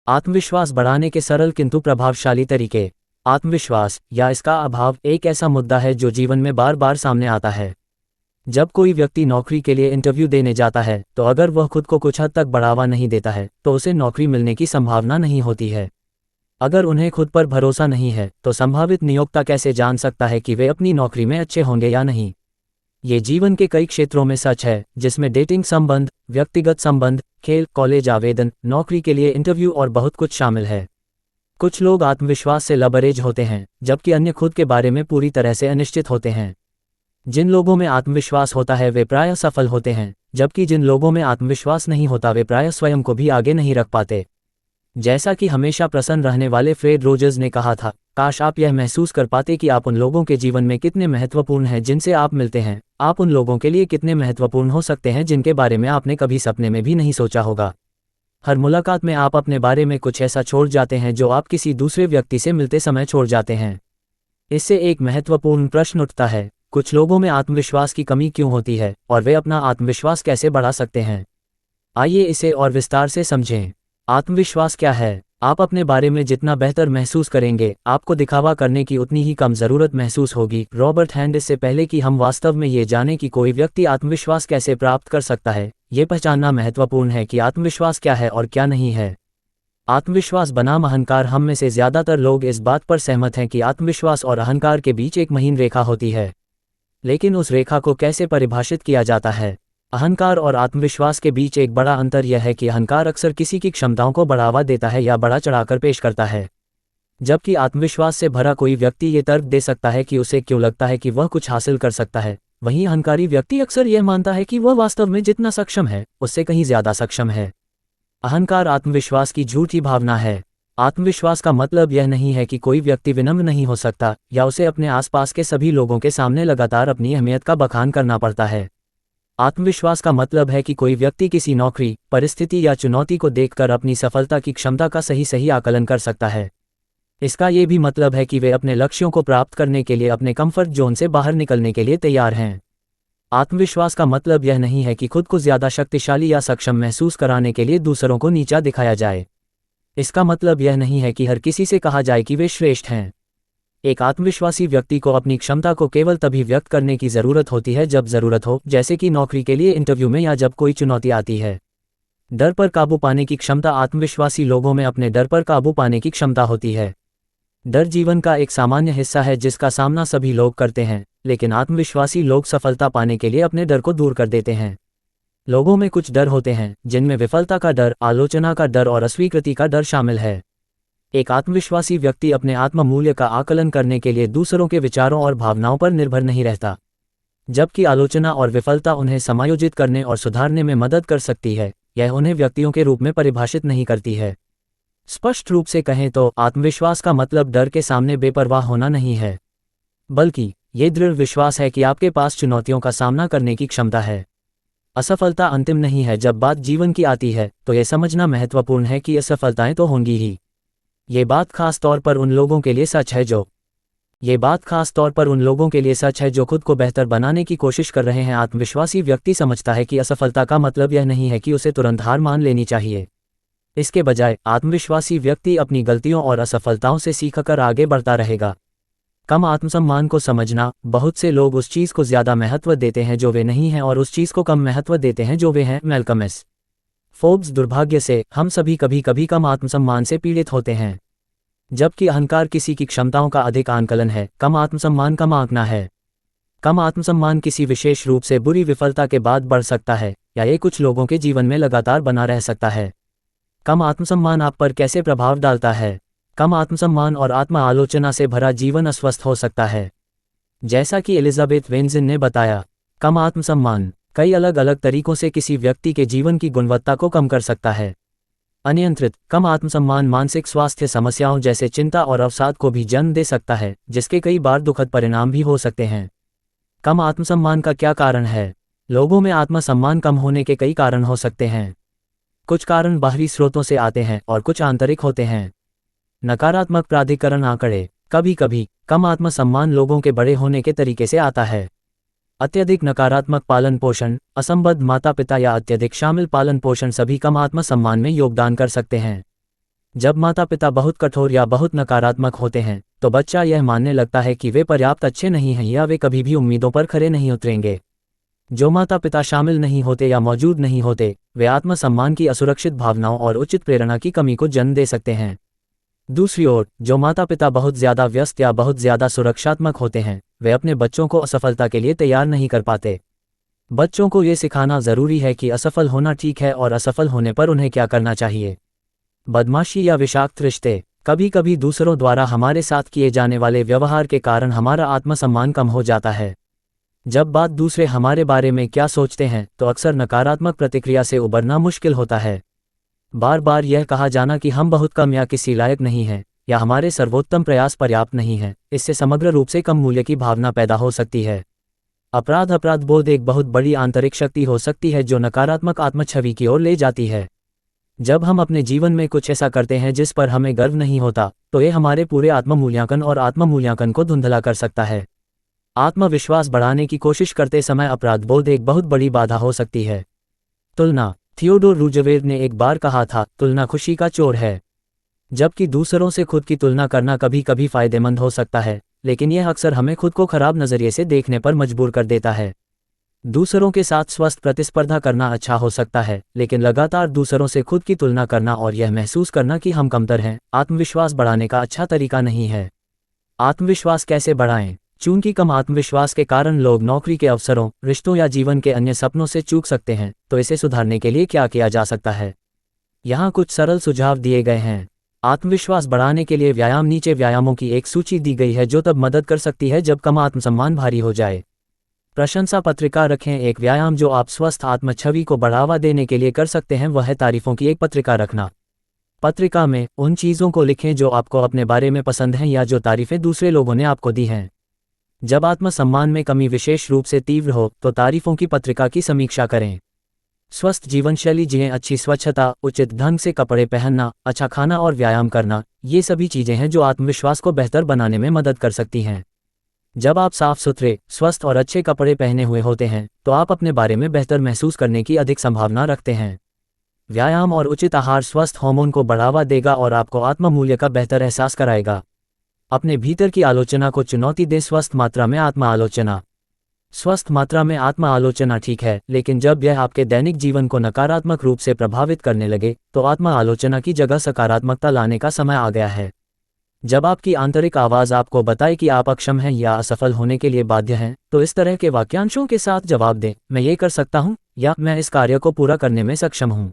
आत्मविश्वास बढ़ाने के सरल किंतु प्रभावशाली तरीके। आत्मविश्वास या इसका अभाव एक ऐसा मुद्दा है जो जीवन में बार बार सामने आता है। जब कोई व्यक्ति नौकरी के लिए इंटरव्यू देने जाता है तो अगर वह खुद को कुछ हद तक बढ़ावा नहीं देता है तो उसे नौकरी मिलने की संभावना नहीं होती है। अगर उन्हें खुद पर भरोसा नहीं है तो संभावित नियोक्ता कैसे जान सकता है कि वे अपनी नौकरी में अच्छे होंगे या नहीं। ये जीवन के कई क्षेत्रों में सच है, जिसमें डेटिंग संबंध, व्यक्तिगत संबंध, खेल, कॉलेज आवेदन, नौकरी के लिए इंटरव्यू और बहुत कुछ शामिल है। कुछ लोग आत्मविश्वास से लबरेज होते हैं जबकि अन्य खुद के बारे में पूरी तरह से अनिश्चित होते हैं। जिन लोगों में आत्मविश्वास होता है वे प्रायः सफल होते हैं, जबकि जिन लोगों में आत्मविश्वास नहीं होता वे प्रायः स्वयं को भी आगे नहीं रख पाते। जैसा कि हमेशा प्रसन्न रहने वाले फ्रेड रोजर्स ने कहा था, काश आप यह महसूस कर पाते कि आप उन लोगों के जीवन में कितने महत्वपूर्ण हैं जिनसे आप मिलते हैं। आप उन लोगों के लिए कितने महत्वपूर्ण हो सकते हैं जिनके बारे में आपने कभी सपने में भी नहीं सोचा होगा। हर मुलाकात में आप अपने बारे में कुछ ऐसा छोड़ जाते हैं जो आप किसी दूसरे व्यक्ति से मिलते समय छोड़ जाते हैं। इससे एक महत्वपूर्ण प्रश्न उठता है, कुछ लोगों में आत्मविश्वास की कमी क्यों होती है और वे अपना आत्मविश्वास कैसे बढ़ा सकते हैं। आइए इसे और विस्तार से समझें। आत्मविश्वास क्या है? आप अपने बारे में जितना बेहतर महसूस करेंगे, आपको दिखावा करने की उतनी ही कम जरूरत महसूस होगी। Robert hand. इससे पहले कि हम वास्तव में ये जानें कि कोई व्यक्ति आत्मविश्वास कैसे प्राप्त कर सकता है, ये पहचानना महत्वपूर्ण है कि आत्मविश्वास क्या है और क्या नहीं है। आत्मविश्वास बनाम अहंकार। हम में से ज्यादातर लोग इस बात पर सहमत हैं कि आत्मविश्वास और अहंकार के बीच एक महीन रेखा होती है, लेकिन उस रेखा को कैसे परिभाषित किया जाता है? अहंकार और आत्मविश्वास के बीच एक बड़ा अंतर यह है कि अहंकार अक्सर किसी की क्षमताओं को बढ़ावा देता है या बड़ा चढ़ाकर पेश करता है, जबकि आत्मविश्वास से भरा कोई व्यक्ति ये तर्क दे सकता है कि उसे क्यों लगता है कि वह कुछ हासिल कर सकता है। वहीं अहंकारी व्यक्ति अक्सर यह मानता है कि वह वास्तव में जितना सक्षम है उससे कहीं ज्यादा सक्षम है। अहंकार आत्मविश्वास की झूठी भावना है। आत्मविश्वास का मतलब यह नहीं है कि कोई व्यक्ति विनम्र नहीं हो सकता या उसे अपने आसपास के सभी लोगों के सामने लगातार अपनी अहमियत का बखान करना पड़ता है। आत्मविश्वास का मतलब है कि कोई व्यक्ति किसी नौकरी, परिस्थिति या चुनौती को देखकर अपनी सफलता की क्षमता का सही आकलन कर सकता है। इसका ये भी मतलब है कि वे अपने लक्ष्यों को प्राप्त करने के लिए अपने कंफर्ट जोन से बाहर निकलने के लिए तैयार हैं। आत्मविश्वास का मतलब यह नहीं है कि खुद को ज्यादा शक्तिशाली या सक्षम महसूस कराने के लिए दूसरों को नीचा दिखाया जाए। इसका मतलब यह नहीं है कि हर किसी से कहा जाए कि वे श्रेष्ठ हैं। एक आत्मविश्वासी व्यक्ति को अपनी क्षमता को केवल तभी व्यक्त करने की जरूरत होती है जब जरूरत हो, जैसे कि नौकरी के लिए इंटरव्यू में या जब कोई चुनौती आती है। डर पर काबू पाने की क्षमता। आत्मविश्वासी लोगों में अपने डर पर काबू पाने की क्षमता होती है। डर जीवन का एक सामान्य हिस्सा है जिसका सामना सभी लोग करते हैं, लेकिन आत्मविश्वासी लोग सफलता पाने के लिए अपने डर को दूर कर देते हैं। लोगों में कुछ डर होते हैं जिनमें विफलता का डर, आलोचना का डर और अस्वीकृति का डर शामिल है। एक आत्मविश्वासी व्यक्ति अपने आत्म मूल्य का आकलन करने के लिए दूसरों के विचारों और भावनाओं पर निर्भर नहीं रहता, जबकि आलोचना और विफलता उन्हें समायोजित करने और सुधारने में मदद कर सकती है। यह उन्हें व्यक्तियों के रूप में परिभाषित नहीं करती है। स्पष्ट रूप से कहें तो आत्मविश्वास का मतलब डर के सामने बेपरवाह होना नहीं है, बल्कि ये दृढ़ विश्वास है कि आपके पास चुनौतियों का सामना करने की क्षमता है। असफलता अंतिम नहीं है। जब बात जीवन की आती है तो यह समझना महत्वपूर्ण है कि असफलताएं तो होंगी ही। ये बात खास तौर पर उन लोगों के लिए सच है जो खुद को बेहतर बनाने की कोशिश कर रहे हैं। आत्मविश्वासी व्यक्ति समझता है कि असफलता का मतलब यह नहीं है कि उसे तुरंत हार मान लेनी चाहिए। इसके बजाय आत्मविश्वासी व्यक्ति अपनी गलतियों और असफलताओं से सीखकर आगे बढ़ता रहेगा। कम आत्मसम्मान को समझना। बहुत से लोग उस चीज़ को ज़्यादा महत्व देते हैं जो वे नहीं हैं और उस चीज़ को कम महत्व देते हैं जो वे हैं। Malcolm S Forbes. दुर्भाग्य से हम सभी कभी कभी कम आत्मसम्मान से पीड़ित होते हैं, जबकि अहंकार किसी की क्षमताओं का अधिक आंकलन है। कम आत्मसम्मान कम आंकना है। कम आत्मसम्मान किसी विशेष रूप से बुरी विफलता के बाद बढ़ सकता है या ये कुछ लोगों के जीवन में लगातार बना रह सकता है। कम आत्मसम्मान आप पर कैसे प्रभाव डालता है? कम आत्मसम्मान और आत्म आलोचना से भरा जीवन अस्वस्थ हो सकता है। जैसा कि एलिजाबेथ वेंजिन ने बताया, कम आत्मसम्मान कई अलग अलग तरीकों से किसी व्यक्ति के जीवन की गुणवत्ता को कम कर सकता है। अनियंत्रित कम आत्मसम्मान मानसिक स्वास्थ्य समस्याओं जैसे चिंता और अवसाद को भी जन्म दे सकता है, जिसके कई बार दुखद परिणाम भी हो सकते हैं। कम आत्मसम्मान का क्या कारण है? लोगों में आत्मसम्मान कम होने के कई कारण हो सकते हैं। कुछ कारण बाहरी स्रोतों से आते हैं और कुछ आंतरिक होते हैं। नकारात्मक प्राधिकरण आंकड़े। कभी कभी कम आत्मसम्मान लोगों के बड़े होने के तरीके से आता है। अत्यधिक नकारात्मक पालन पोषण, असंबद्ध माता पिता या अत्यधिक शामिल पालन पोषण सभी कम आत्मसम्मान में योगदान कर सकते हैं। जब माता पिता बहुत कठोर या बहुत नकारात्मक होते हैं तो बच्चा यह मानने लगता है कि वे पर्याप्त अच्छे नहीं हैं या वे कभी भी उम्मीदों पर खरे नहीं उतरेंगे। जो माता पिता शामिल नहीं होते या मौजूद नहीं होते, वे आत्मसम्मान की असुरक्षित भावनाओं और उचित प्रेरणा की कमी को जन्म दे सकते हैं। दूसरी ओर, जो माता पिता बहुत ज्यादा व्यस्त या बहुत ज्यादा सुरक्षात्मक होते हैं, वे अपने बच्चों को असफलता के लिए तैयार नहीं कर पाते। बच्चों को ये सिखाना जरूरी है कि असफल होना ठीक है और असफल होने पर उन्हें क्या करना चाहिए। बदमाशी या विषाक्त रिश्ते। कभी कभी दूसरों द्वारा हमारे साथ किए जाने वाले व्यवहार के कारण हमारा आत्मसम्मान कम हो जाता है। जब बात दूसरे हमारे बारे में क्या सोचते हैं तो अक्सर नकारात्मक प्रतिक्रिया से उबरना मुश्किल होता है। बार बार यह कहा जाना कि हम बहुत कम या किसी लायक नहीं हैं, या हमारे सर्वोत्तम प्रयास पर्याप्त नहीं हैं, इससे समग्र रूप से कम मूल्य की भावना पैदा हो सकती है। अपराध बोध एक बहुत बड़ी आंतरिक शक्ति हो सकती है जो नकारात्मक आत्मछवि की ओर ले जाती है। जब हम अपने जीवन में कुछ ऐसा करते हैं जिस पर हमें गर्व नहीं होता, तो यह हमारे पूरे आत्म मूल्यांकन को धुंधला कर सकता है। आत्मविश्वास बढ़ाने की कोशिश करते समय अपराधबोध एक बहुत बड़ी बाधा हो सकती है। तुलना। थियोडोर रूजवेल्ट ने एक बार कहा था, तुलना खुशी का चोर है। जबकि दूसरों से खुद की तुलना करना कभी कभी फायदेमंद हो सकता है, लेकिन यह अक्सर हमें खुद को खराब नजरिए से देखने पर मजबूर कर देता है। दूसरों के साथ स्वस्थ प्रतिस्पर्धा करना अच्छा हो सकता है, लेकिन लगातार दूसरों से खुद की तुलना करना और यह महसूस करना कि हम कमतर हैं, आत्मविश्वास बढ़ाने का अच्छा तरीका नहीं है। आत्मविश्वास कैसे बढ़ाएं? चूंकि कम आत्मविश्वास के कारण लोग नौकरी के अवसरों, रिश्तों या जीवन के अन्य सपनों से चूक सकते हैं, तो इसे सुधारने के लिए क्या किया जा सकता है? यहाँ कुछ सरल सुझाव दिए गए हैं। आत्मविश्वास बढ़ाने के लिए व्यायाम। नीचे व्यायामों की एक सूची दी गई है जो तब मदद कर सकती है जब कम आत्मसम्मान भारी हो जाए। प्रशंसा पत्रिका रखें। एक व्यायाम जो आप स्वस्थ आत्मछवि को बढ़ावा देने के लिए कर सकते हैं वह है तारीफों की एक पत्रिका रखना। पत्रिका में उन चीज़ों को लिखें जो आपको अपने बारे में पसंद हैं या जो तारीफें दूसरे लोगों ने आपको दी हैं। जब आत्मसम्मान में कमी विशेष रूप से तीव्र हो तो तारीफों की पत्रिका की समीक्षा करें। स्वस्थ जीवनशैली जिन्हें अच्छी स्वच्छता, उचित ढंग से कपड़े पहनना, अच्छा खाना और व्यायाम करना, ये सभी चीज़ें हैं जो आत्मविश्वास को बेहतर बनाने में मदद कर सकती हैं। जब आप साफ सुथरे, स्वस्थ और अच्छे कपड़े पहने हुए होते हैं तो आप अपने बारे में बेहतर महसूस करने की अधिक संभावना रखते हैं। व्यायाम और उचित आहार स्वस्थ हार्मोन को बढ़ावा देगा और आपको आत्ममूल्य का बेहतर एहसास कराएगा। अपने भीतर की आलोचना को चुनौती दें। स्वस्थ मात्रा में आत्म आलोचना। स्वस्थ मात्रा में आत्म आलोचना ठीक है, लेकिन जब यह आपके दैनिक जीवन को नकारात्मक रूप से प्रभावित करने लगे तो आत्म आलोचना की जगह सकारात्मकता लाने का समय आ गया है। जब आपकी आंतरिक आवाज़ आपको बताए कि आप अक्षम हैं या असफल होने के लिए बाध्य हैं, तो इस तरह के वाक्यांशों के साथ जवाब दें, मैं ये कर सकता हूँ या मैं इस कार्य को पूरा करने में सक्षम हूँ।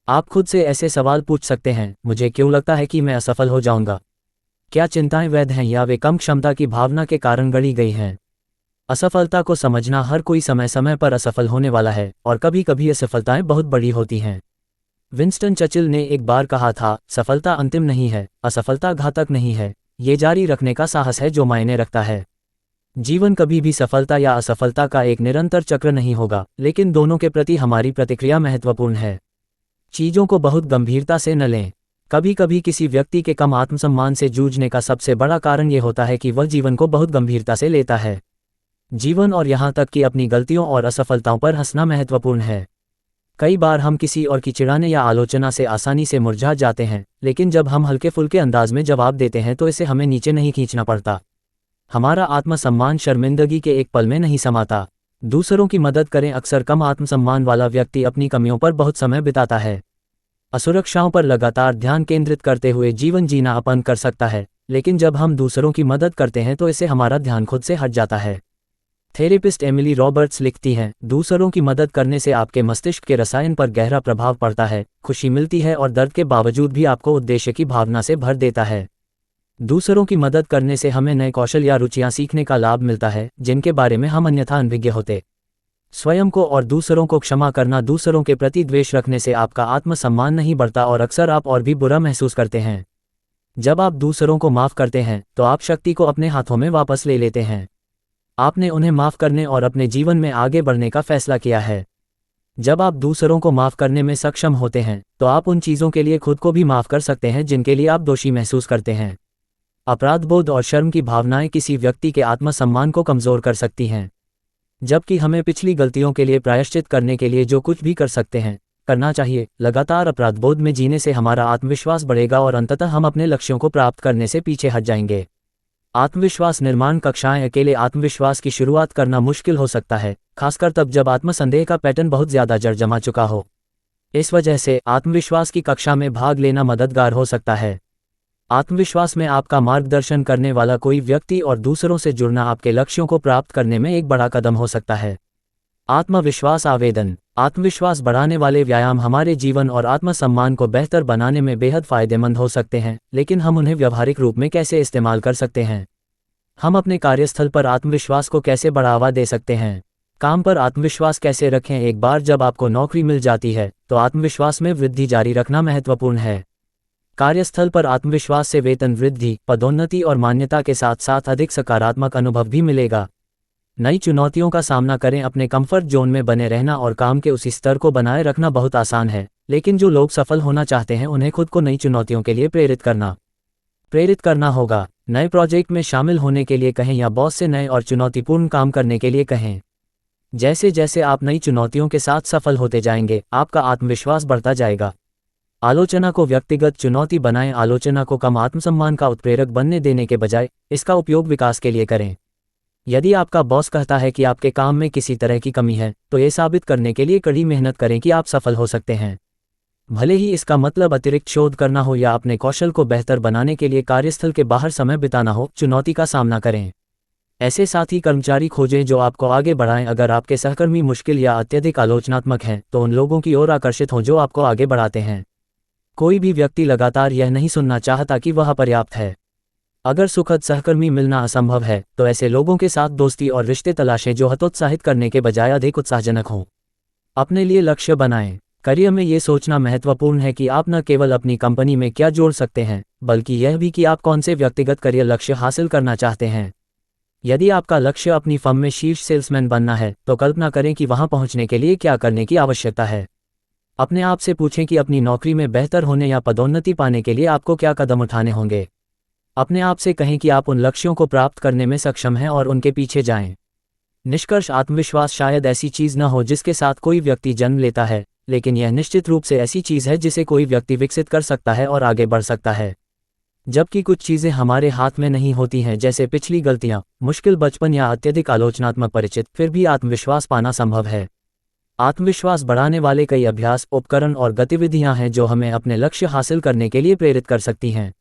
आप खुद से ऐसे सवाल पूछ सकते हैं, मुझे क्यों लगता है कि मैं असफल हो जाऊंगा? क्या चिंताएं वैध हैं या वे कम क्षमता की भावना के कारण गढ़ी गई हैं? असफलता को समझना। हर कोई समय समय पर असफल होने वाला है और कभी कभी असफलताएं बहुत बड़ी होती हैं। विंस्टन चर्चिल ने एक बार कहा था, सफलता अंतिम नहीं है, असफलता घातक नहीं है, ये जारी रखने का साहस है जो मायने रखता है। जीवन कभी भी सफलता या असफलता का एक निरंतर चक्र नहीं होगा, लेकिन दोनों के प्रति हमारी प्रतिक्रिया महत्वपूर्ण है। चीज़ों को बहुत गंभीरता से न लें। कभी कभी किसी व्यक्ति के कम आत्मसम्मान से जूझने का सबसे बड़ा कारण ये होता है कि वह जीवन को बहुत गंभीरता से लेता है। जीवन और यहाँ तक कि अपनी गलतियों और असफलताओं पर हंसना महत्वपूर्ण है। कई बार हम किसी और की चिढ़ाने या आलोचना से आसानी से मुरझा जाते हैं, लेकिन जब हम हल्के फुल्के अंदाज में जवाब देते हैं तो इसे हमें नीचे नहीं खींचना पड़ता। हमारा आत्मसम्मान शर्मिंदगी के एक पल में नहीं समाता। दूसरों की मदद करें। अक्सर कम आत्मसम्मान वाला व्यक्ति अपनी कमियों पर बहुत समय बिताता है। असुरक्षाओं पर लगातार ध्यान केंद्रित करते हुए जीवन जीना अपन कर सकता है, लेकिन जब हम दूसरों की मदद करते हैं तो इससे हमारा ध्यान खुद से हट जाता है। थेरेपिस्ट एमिली रॉबर्ट्स लिखती हैं, दूसरों की मदद करने से आपके मस्तिष्क के रसायन पर गहरा प्रभाव पड़ता है, खुशी मिलती है और दर्द के बावजूद भी आपको उद्देश्य की भावना से भर देता है। दूसरों की मदद करने से हमें नए कौशल या रुचियां सीखने का लाभ मिलता है जिनके बारे में हम अन्यथा अनभिज्ञ होते। स्वयं को और दूसरों को क्षमा करना। दूसरों के प्रति द्वेष रखने से आपका आत्मसम्मान नहीं बढ़ता और अक्सर आप और भी बुरा महसूस करते हैं। जब आप दूसरों को माफ़ करते हैं तो आप शक्ति को अपने हाथों में वापस ले लेते हैं। आपने उन्हें माफ़ करने और अपने जीवन में आगे बढ़ने का फैसला किया है। जब आप दूसरों को माफ़ करने में सक्षम होते हैं तो आप उन चीज़ों के लिए खुद को भी माफ़ कर सकते हैं जिनके लिए आप दोषी महसूस करते हैं। अपराधबोध और शर्म की भावनाएं किसी व्यक्ति के आत्मसम्मान को कमज़ोर कर सकती हैं। जबकि हमें पिछली गलतियों के लिए प्रायश्चित करने के लिए जो कुछ भी कर सकते हैं, करना चाहिए। लगातार अपराधबोध में जीने से हमारा आत्मविश्वास बढ़ेगा और अंततः हम अपने लक्ष्यों को प्राप्त करने से पीछे हट जाएंगे। आत्मविश्वास निर्माण कक्षाएं अकेले आत्मविश्वास की शुरुआत करना मुश्किल हो सकता है, खासकर तब जब आत्मसंदेह का पैटर्न बहुत ज़्यादा जड़ जमा चुका हो। इस वजह से आत्मविश्वास की कक्षा में भाग लेना मददगार हो सकता है। आत्मविश्वास में आपका मार्गदर्शन करने वाला कोई व्यक्ति और दूसरों से जुड़ना आपके लक्ष्यों को प्राप्त करने में एक बड़ा कदम हो सकता है। आत्मविश्वास आवेदन। आत्मविश्वास बढ़ाने वाले व्यायाम हमारे जीवन और आत्मसम्मान को बेहतर बनाने में बेहद फायदेमंद हो सकते हैं, लेकिन हम उन्हें व्यावहारिक रूप में कैसे इस्तेमाल कर सकते हैं? हम अपने कार्यस्थल पर आत्मविश्वास को कैसे बढ़ावा दे सकते हैं? काम पर आत्मविश्वास कैसे रखें? एक बार जब आपको नौकरी मिल जाती है तो आत्मविश्वास में वृद्धि जारी रखना महत्वपूर्ण है। कार्यस्थल पर आत्मविश्वास से वेतन वृद्धि, पदोन्नति और मान्यता के साथ साथ अधिक सकारात्मक अनुभव भी मिलेगा। नई चुनौतियों का सामना करें। अपने कंफर्ट जोन में बने रहना और काम के उसी स्तर को बनाए रखना बहुत आसान है, लेकिन जो लोग सफल होना चाहते हैं उन्हें खुद को नई चुनौतियों के लिए प्रेरित करना होगा। नए प्रोजेक्ट में शामिल होने के लिए कहें या बॉस से नए और चुनौतीपूर्ण काम करने के लिए कहें। जैसे जैसे आप नई चुनौतियों के साथ सफल होते जाएंगे, आपका आत्मविश्वास बढ़ता जाएगा। आलोचना को व्यक्तिगत चुनौती बनाएं। आलोचना को कम आत्मसम्मान का उत्प्रेरक बनने देने के बजाय इसका उपयोग विकास के लिए करें। यदि आपका बॉस कहता है कि आपके काम में किसी तरह की कमी है, तो ये साबित करने के लिए कड़ी मेहनत करें कि आप सफल हो सकते हैं। भले ही इसका मतलब अतिरिक्त शोध करना हो या अपने कौशल को बेहतर बनाने के लिए कार्यस्थल के बाहर समय बिताना हो, चुनौती का सामना करें। ऐसे साथी कर्मचारी खोजें जो आपको आगे बढ़ाएं। अगर आपके सहकर्मी मुश्किल या अत्यधिक आलोचनात्मक हैं, तो उन लोगों की ओर आकर्षित हों जो आपको आगे बढ़ाते हैं। कोई भी व्यक्ति लगातार यह नहीं सुनना चाहता कि वह पर्याप्त है। अगर सुखद सहकर्मी मिलना असंभव है, तो ऐसे लोगों के साथ दोस्ती और रिश्ते तलाशें जो हतोत्साहित करने के बजाय अधिक उत्साहजनक हों। अपने लिए लक्ष्य बनाएं। करियर में ये सोचना महत्वपूर्ण है कि आप न केवल अपनी कंपनी में क्या जोड़ सकते हैं, बल्कि यह भी कि आप कौन से व्यक्तिगत करियर लक्ष्य हासिल करना चाहते हैं। यदि आपका लक्ष्य अपनी फर्म में शीर्ष सेल्समैन बनना है, तो कल्पना करें कि वहां पहुंचने के लिए क्या करने की आवश्यकता है। अपने आप से पूछें कि अपनी नौकरी में बेहतर होने या पदोन्नति पाने के लिए आपको क्या कदम उठाने होंगे। अपने आप से कहें कि आप उन लक्ष्यों को प्राप्त करने में सक्षम हैं और उनके पीछे जाएं। निष्कर्ष। आत्मविश्वास शायद ऐसी चीज़ न हो जिसके साथ कोई व्यक्ति जन्म लेता है, लेकिन यह निश्चित रूप से ऐसी चीज़ है जिसे कोई व्यक्ति विकसित कर सकता है और आगे बढ़ सकता है। जबकि कुछ चीज़ें हमारे हाथ में नहीं होती हैं, जैसे पिछली गलतियाँ, मुश्किल बचपन या अत्यधिक आलोचनात्मक परिचित, फिर भी आत्मविश्वास पाना संभव है। आत्मविश्वास बढ़ाने वाले कई अभ्यास, उपकरण और गतिविधियां हैं जो हमें अपने लक्ष्य हासिल करने के लिए प्रेरित कर सकती हैं।